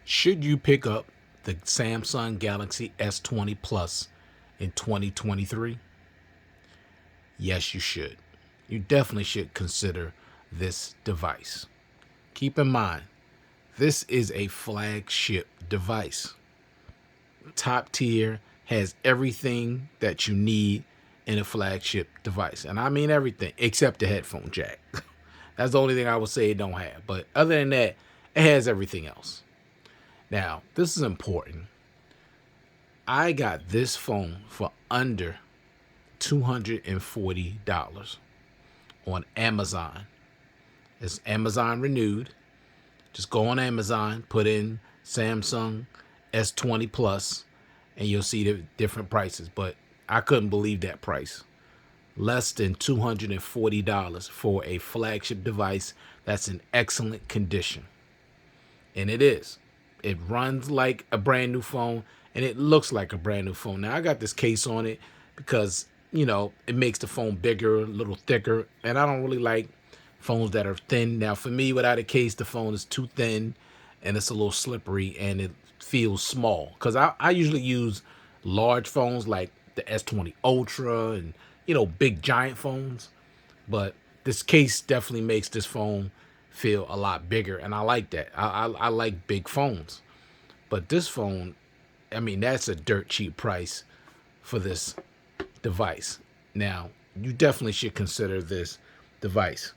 Should you pick up the Samsung Galaxy S20 Plus in 2023? Yes, you should. You definitely should consider this device. Keep in mind, this is a flagship device. Top tier, has everything that you need in a flagship device. And I mean everything except the headphone jack. That's the only thing I would say it don't have. But other than that, it has everything else. Now, this is important. I got this phone for under $240 on Amazon. It's Amazon renewed. Just go on Amazon, put in Samsung S20 Plus, and you'll see the different prices. But I couldn't believe that price. Less than $240 for a flagship device that's in excellent condition. And it is. It runs like a brand new phone, and it looks like a brand new phone. Now, I got this case on it because, it makes the phone bigger, a little thicker, and I don't really like phones that are thin. Now, for me, without a case, the phone is too thin, and it's a little slippery, and it feels small. Because I usually use large phones like the S20 Ultra and, big giant phones. But this case definitely makes this phone feel a lot bigger, and I like that. I like big phones. But this phone, that's a dirt cheap price for this device. Now, you definitely should consider this device.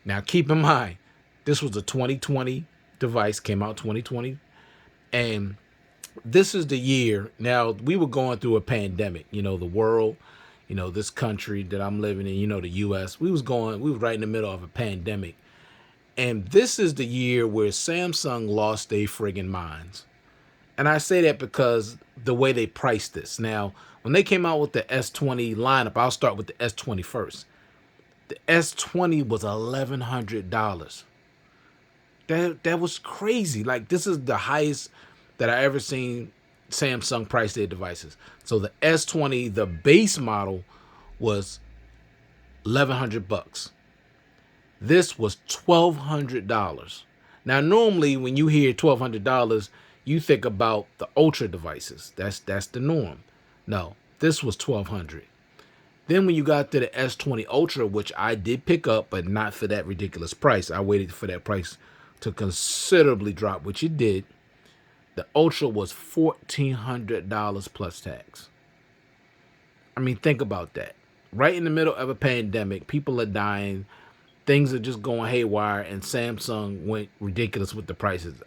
Now, keep in mind, this was a 2020 device, came out 2020, and this is the year. Now, we were going through a pandemic, the world, this country that I'm living in, the US, we were right in the middle of a pandemic. And this is the year where Samsung lost their friggin' minds. And I say that because the way they priced this. Now, when they came out with the S20 lineup, I'll start with the S20 first. The S20 was $1,100. That was crazy. Like, this is the highest that I ever seen Samsung price their devices. So the S20, the base model, was $1,100. This was $1,200. Now, normally when you hear $1,200, you think about the Ultra devices. That's the norm. No, this was $1,200. Then when you got to the S20 Ultra, which I did pick up, but not for that ridiculous price. I waited for that price to considerably drop, which it did. The Ultra was $1,400 plus tax. Think about that. Right in the middle of a pandemic, people are dying. Things are just going haywire, and Samsung went ridiculous with the prices.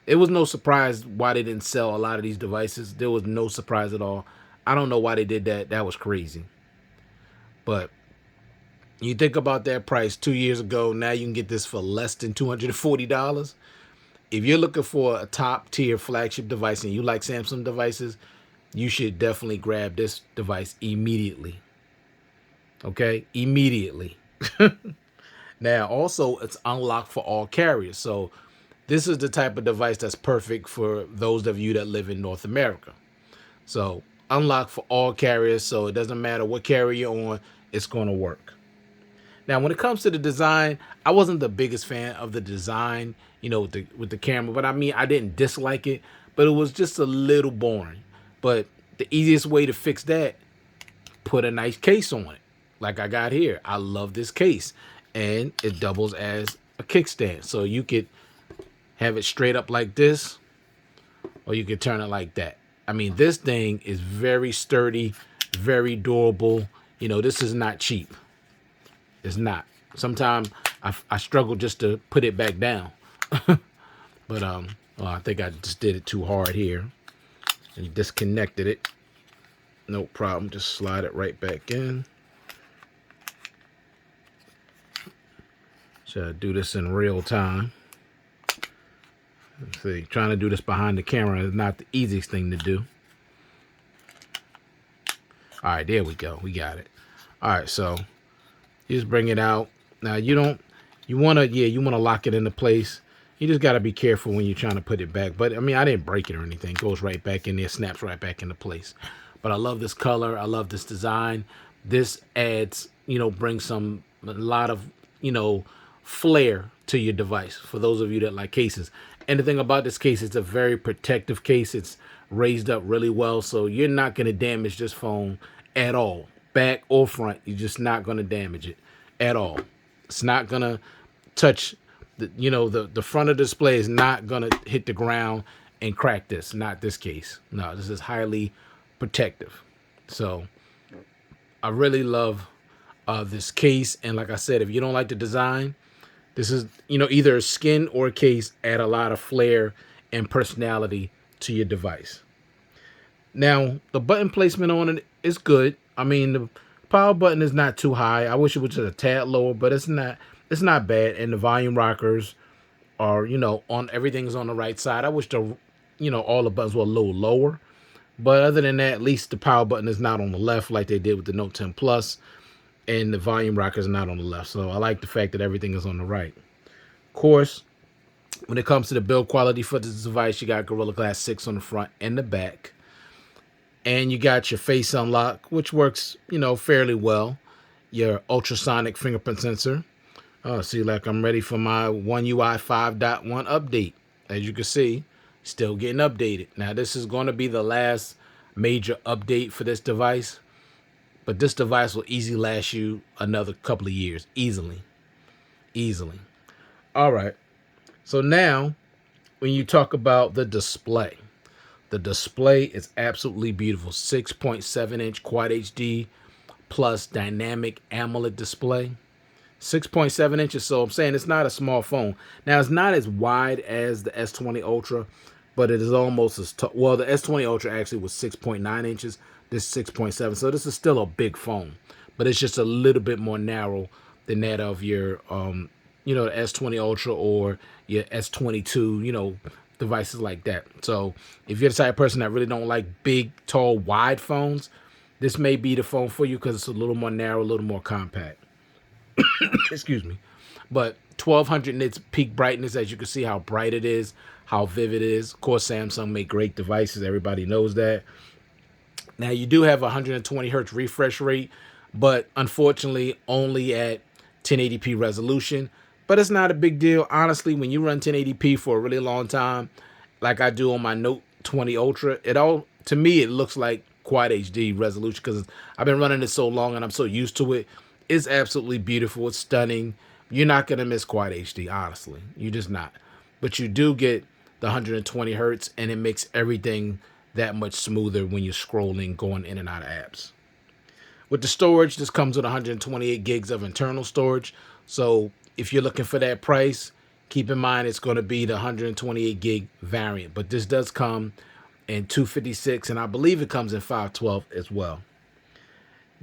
It was no surprise why they didn't sell a lot of these devices. There was no surprise at all. I don't know why they did that. That was crazy. But you think about that price 2 years ago, now you can get this for less than $240. If you're looking for a top tier flagship device and you like Samsung devices, you should definitely grab this device immediately. Okay? Immediately. Now, also, it's unlocked for all carriers. So this is the type of device that's perfect for those of you that live in North America. So unlocked for all carriers, so it doesn't matter what carrier you're on, it's going to work. Now, when it comes to the design, I wasn't the biggest fan of the design, with the camera. But I didn't dislike it, but it was just a little boring. But the easiest way to fix that, put a nice case on it. Like I got here. I love this case. And it doubles as a kickstand. So you could have it straight up like this, or you could turn it like that. This thing is very sturdy, very durable. This is not cheap. It's not. Sometimes I struggle just to put it back down. But I think I just did it too hard here and disconnected it. No problem. Just slide it right back in. Should I do this in real time? Let's see. Trying to do this behind the camera is not the easiest thing to do. All right, there we go. We got it. All right, so you just bring it out. Now you want to lock it into place. You just got to be careful when you're trying to put it back. But I didn't break it or anything. It goes right back in there, snaps right back into place. But I love this color. I love this design. This adds, brings a lot of, flair to your device for those of you that like cases. And the thing about this case, it's a very protective case. It's raised up really well, so you're not going to damage this phone at all, back or front. You're just not going to damage it at all. It's not going to touch the front of the display is not going to hit the ground and crack this. Not this case. No, this is highly protective. So I really love this case. And like I said, if you don't like the design, this is, either a skin or a case, add a lot of flair and personality to your device. Now, the button placement on it is good. I mean, the power button is not too high. I wish it was just a tad lower, but it's not bad. And the volume rockers are, on everything's on the right side. I wish all the buttons were a little lower. But other than that, at least the power button is not on the left like they did with the Note 10 Plus. And the volume rocker is not on the left. So I like the fact that everything is on the right. Of course, when it comes to the build quality for this device, you got Gorilla Glass 6 on the front and the back. And you got your face unlock, which works, fairly well. Your ultrasonic fingerprint sensor. See, like I'm ready for my One UI 5.1 update. As you can see, still getting updated. Now, this is going to be the last major update for this device. But this device will easily last you another couple of years. Easily. All right. So now, when you talk about the display is absolutely beautiful. 6.7-inch Quad HD plus dynamic AMOLED display. 6.7 inches, so I'm saying it's not a small phone. Now, it's not as wide as the S20 Ultra, but it is almost as tall. Well, the S20 Ultra actually was 6.9 inches. This is 6.7, so this is still a big phone, but it's just a little bit more narrow than that of your, the S20 Ultra or your S22, devices like that. So if you're the type of person that really don't like big, tall, wide phones, this may be the phone for you because it's a little more narrow, a little more compact. Excuse me. But 1200 nits peak brightness, as you can see how bright it is, how vivid it is. Of course, Samsung make great devices. Everybody knows that. Now, you do have a 120 hertz refresh rate, but unfortunately only at 1080p resolution. But it's not a big deal. Honestly, when you run 1080p for a really long time, like I do on my Note 20 Ultra, to me, it looks like Quad HD resolution because I've been running it so long and I'm so used to it. It's absolutely beautiful. It's stunning. You're not going to miss Quad HD, honestly. You're just not. But you do get the 120 hertz, and it makes everything that much smoother when you're scrolling, going in and out of apps. With the storage, this comes with 128 gigs of internal storage. So if you're looking for that price, keep in mind it's going to be the 128 gig variant. But this does come in 256, and I believe it comes in 512 as well.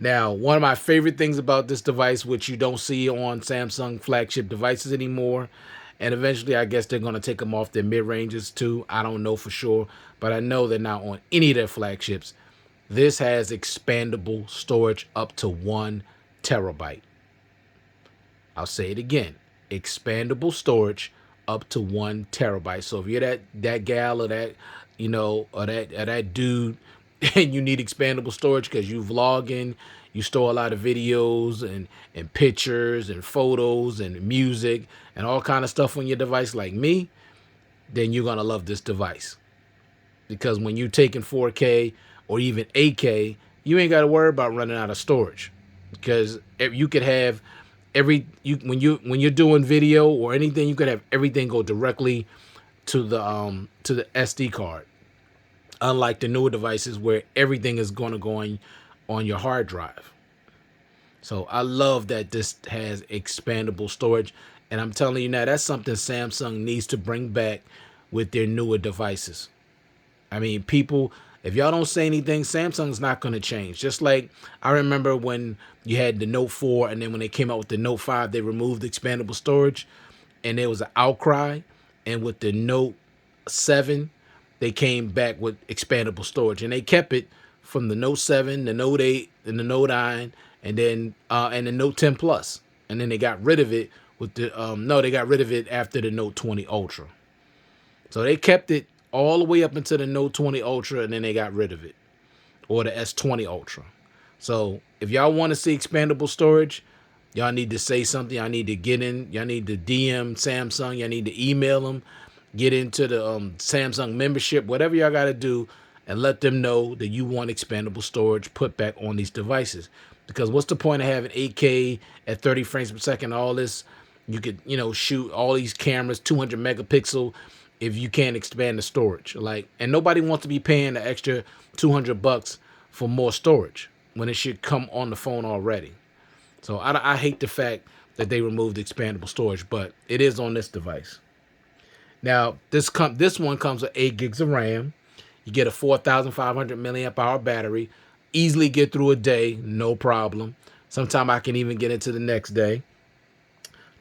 Now, one of my favorite things about this device, which you don't see on Samsung flagship devices anymore, and eventually I guess they're going to take them off their mid-ranges too. I don't know for sure, but I know they're not on any of their flagships. This has expandable storage up to 1 terabyte. I'll say it again. Expandable storage up to 1 terabyte. So if you're that gal or that, or that dude, and you need expandable storage because you vlogging, you store a lot of videos and pictures and photos and music and all kind of stuff on your device like me, then you're going to love this device. Because when you're taking 4K or even 8K, you ain't got to worry about running out of storage. Because you could have when you're doing video or anything, you could have everything go directly to the SD card. Unlike the newer devices where everything is going to go on your hard drive. So I love that this has expandable storage. And I'm telling you now, that's something Samsung needs to bring back with their newer devices. I mean, people, if y'all don't say anything, Samsung's not going to change. Just like I remember when you had the Note 4 and then when they came out with the Note 5, they removed expandable storage and there was an outcry. And with the Note 7, they came back with expandable storage, and they kept it from the Note 7, the Note 8, and the Note 9, and then and the Note 10 Plus, and then they got rid of it with the they got rid of it after the Note 20 Ultra. So they kept it all the way up until the Note 20 Ultra, and then they got rid of it, or the S20 Ultra. So if y'all want to see expandable storage, Y'all need to say something. Y'all need to get in. Y'all need to DM Samsung. Y'all need to email them. Get into the Samsung membership. Whatever y'all got to do, and let them know that you want expandable storage put back on these devices. Because what's the point of having 8K at 30 frames per second? All this, you could shoot all these cameras 200 megapixel if you can't expand the storage. And nobody wants to be paying the extra $200 for more storage when it should come on the phone already. So I hate the fact that they removed expandable storage, but it is on this device. Now this one comes with 8 gigs of RAM. You get a 4,500 milliamp hour battery. Easily get through a day, no problem. Sometime I can even get into the next day.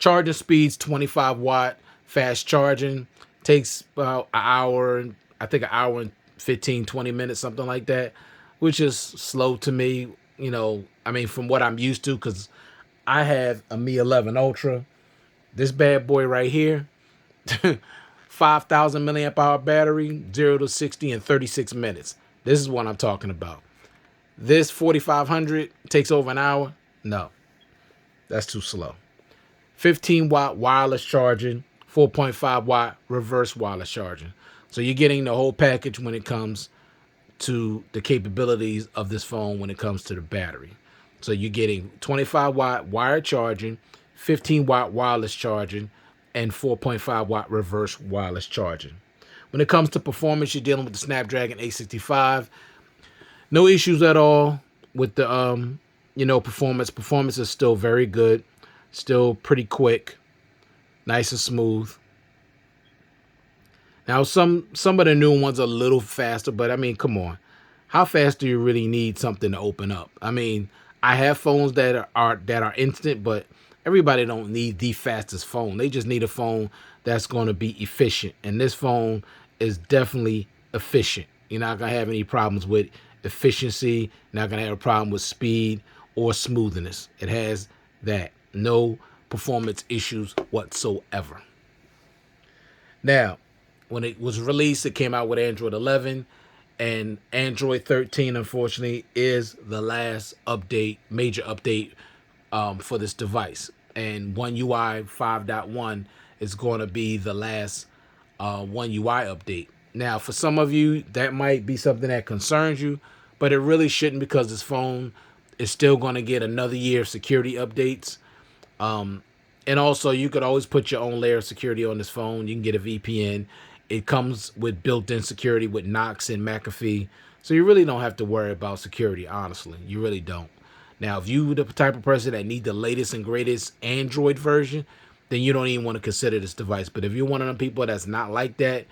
Charging speeds 25 watt fast charging. Takes about an hour, I think an hour and 15, 20 minutes, something like that, which is slow to me. From what I'm used to, because I have a Mi 11 Ultra. This bad boy right here, 5,000 milliamp hour battery, 0 to 60 in 36 minutes. This is what I'm talking about. This 4500 takes over an hour. No, that's too slow. 15 watt wireless charging, 4.5 watt reverse wireless charging. So you're getting the whole package when it comes to the capabilities of this phone when it comes to the battery. So you're getting 25 watt wired charging, 15 watt wireless charging, and 4.5 watt reverse wireless charging. When it comes to performance, you're dealing with the Snapdragon 865. No issues at all with the performance. Performance is still very good, still pretty quick, nice and smooth. Now some of the new ones are a little faster, but come on. How fast do you really need something to open up? I have phones that are instant, but everybody don't need the fastest phone. They just need a phone that's going to be efficient. And this phone is definitely efficient. You're not going to have any problems with efficiency. You're not going to have a problem with speed or smoothness. It has that. No performance issues whatsoever. Now, when it was released, it came out with Android 11, and Android 13, unfortunately, is the last major update for this device. And One UI 5.1 is going to be the last One UI update. Now, for some of you, that might be something that concerns you, but it really shouldn't, because this phone is still going to get another year of security updates. And also, you could always put your own layer of security on this phone. You can get a VPN. It comes with built-in security with Knox and McAfee. So you really don't have to worry about security, honestly. You really don't. Now, if you're the type of person that need the latest and greatest Android version, then you don't even want to consider this device. But if you're one of them people that's not like that,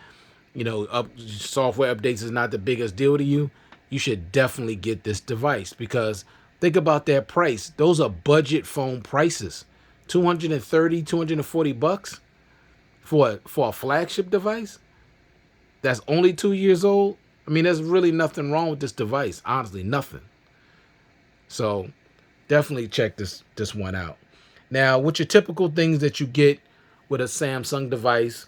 software updates is not the biggest deal to you, you should definitely get this device, because think about that price. Those are budget phone prices. $230, $240 for a flagship device that's only 2 years old. There's really nothing wrong with this device. Honestly, nothing. So definitely check this one out. Now, with your typical things that you get with a Samsung device,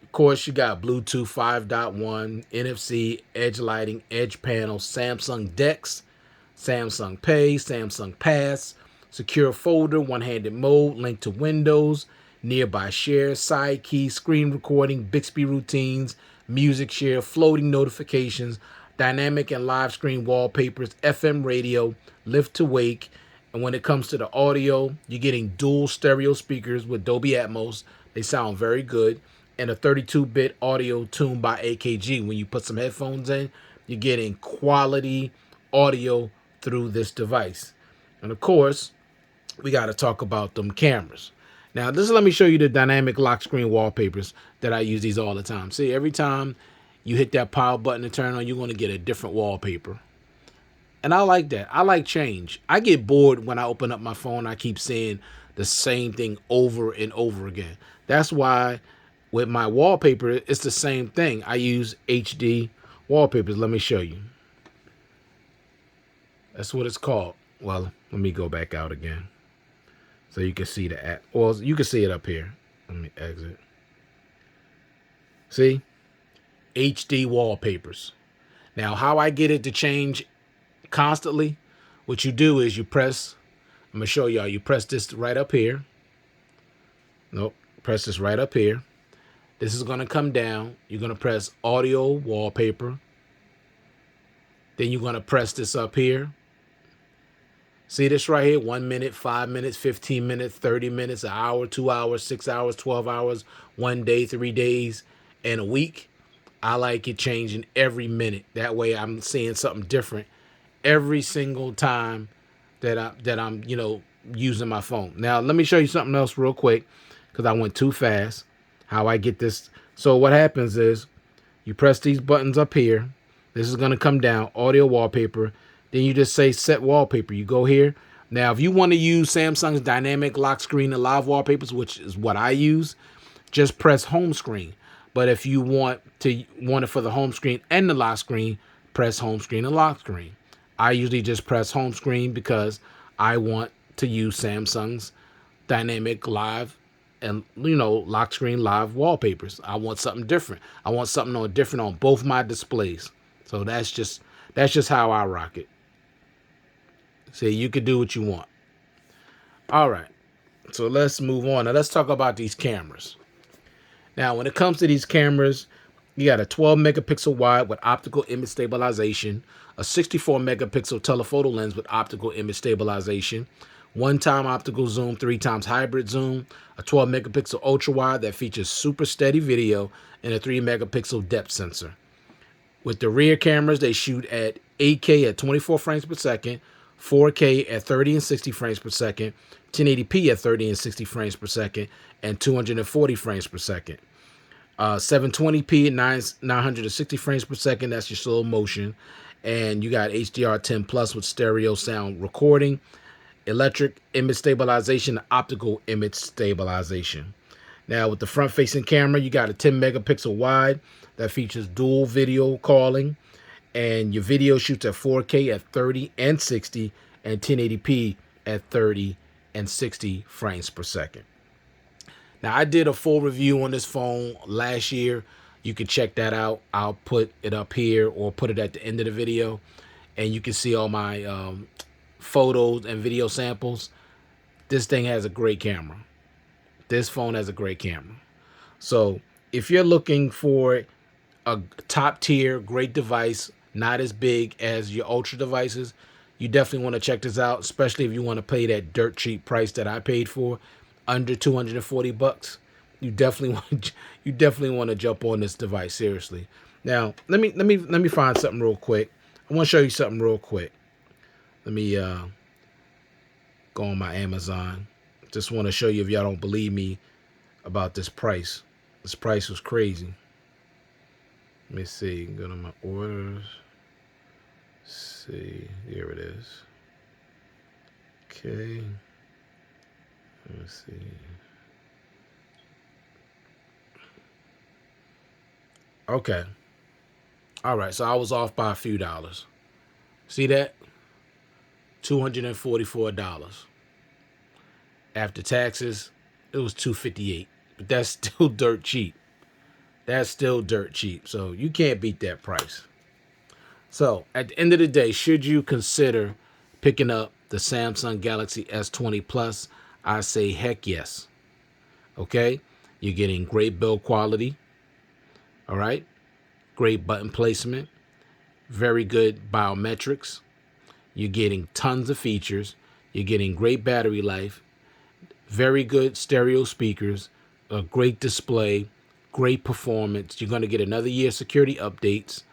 of course, you got Bluetooth 5.1, NFC, edge lighting, edge panel, Samsung DeX, Samsung Pay, Samsung Pass, secure folder, one-handed mode, link to Windows, nearby share, side key, screen recording, Bixby routines, music share, floating notifications, dynamic and live screen wallpapers, FM radio, lift to wake. And when it comes to the audio, you're getting dual stereo speakers with Dolby Atmos. They sound very good. And a 32-bit audio tuned by AKG. When you put some headphones in, you're getting quality audio through this device. And of course, we got to talk about them cameras. Now, let me show you the dynamic lock screen wallpapers that I use these all the time. See, every time you hit that power button to turn on, you're going to get a different wallpaper. And I like that. I like change. I get bored when I open up my phone. I keep seeing the same thing over and over again. That's why with my wallpaper, it's the same thing. I use HD wallpapers. Let me show you. That's what it's called. Well, let me go back out again so you can see the app. Well, you can see it up here. Let me exit. See? HD wallpapers. Now, how I get it to change constantly, what you do is you press I'm going to show y'all. You press this right up here. Nope. Press this right up here. This is going to come down. You're going to press audio wallpaper. Then you're going to press this up here. See this right here? 1 minute, 5 minutes, 15 minutes, 30 minutes, an hour, 2 hours, 6 hours, 12 hours, 1 day, 3 days, and a week. I like it changing every minute. That way I'm seeing something different every single time that I'm using my phone. Now let me show you something else real quick, because I went too fast. How I get this. So what happens is you press these buttons up here. This is going to come down, audio wallpaper. Then you just say set wallpaper. You go here. Now, if you want to use Samsung's dynamic lock screen and live wallpapers, which is what I use, just press home screen. But if you want it for the home screen and the lock screen, press home screen and lock screen. I usually just press home screen because I want to use Samsung's dynamic live and lock screen live wallpapers. I want something different. I want something different on both my displays. So that's just how I rock it. See, you could do what you want. All right. So let's move on. Now let's talk about these cameras. Now, when it comes to these cameras, you got a 12 megapixel wide with optical image stabilization, a 64 megapixel telephoto lens with optical image stabilization, 1-time optical zoom, 3-times hybrid zoom, a 12 megapixel ultra wide that features super steady video, and a 3 megapixel depth sensor. With the rear cameras, they shoot at 8K at 24 frames per second, 4K at 30 and 60 frames per second, 1080p at 30 and 60 frames per second, and 240 frames per second. 720p at 960 frames per second, that's your slow motion. And you got HDR10 Plus with stereo sound recording, electric image stabilization, optical image stabilization. Now, with the front-facing camera, you got a 10 megapixel wide that features dual video calling, and your video shoots at 4K at 30 and 60 and 1080p at 30 and 60 frames per second. Now, I did a full review on this phone last year. You can check that out. I'll put it up here or put it at the end of the video, and you can see all my photos and video samples. This thing has a great camera. This phone has a great camera. So if you're looking for a top tier, great device, not as big as your ultra devices, you definitely want to check this out, especially if you want to pay that dirt cheap price that I paid for, under $240. You definitely want to jump on this device, seriously. Now, let me find something real quick. I want to show you something real quick. Let me go on my Amazon. Just want to show you, if y'all don't believe me about this price. This price was crazy. Let me see. Go to my orders. See, here it is. Okay. Let me see. Okay. All right. So I was off by a few dollars. See that? $244. After taxes, it was $258. But that's still dirt cheap. That's still dirt cheap. So you can't beat that price. So at the end of the day, should you consider picking up the Samsung Galaxy S20 Plus? I say heck yes. Okay? You're getting great build quality. All right? Great button placement. Very good biometrics. You're getting tons of features. You're getting great battery life. Very good stereo speakers. A great display. Great performance. You're going to get another year of security updates.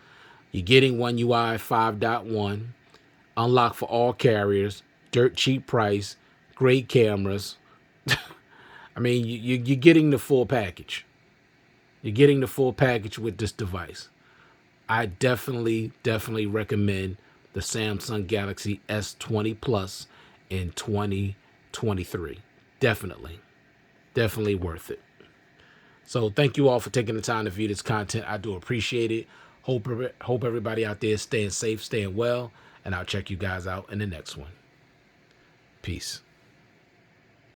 You're getting One UI 5.1, unlocked for all carriers, dirt cheap price, great cameras. I mean, you're getting the full package. You're getting the full package with this device. I definitely recommend the Samsung Galaxy S20 Plus in 2023. Definitely worth it. So thank you all for taking the time to view this content. I do appreciate it. Hope everybody out there is staying safe, staying well, and I'll check you guys out in the next one. Peace.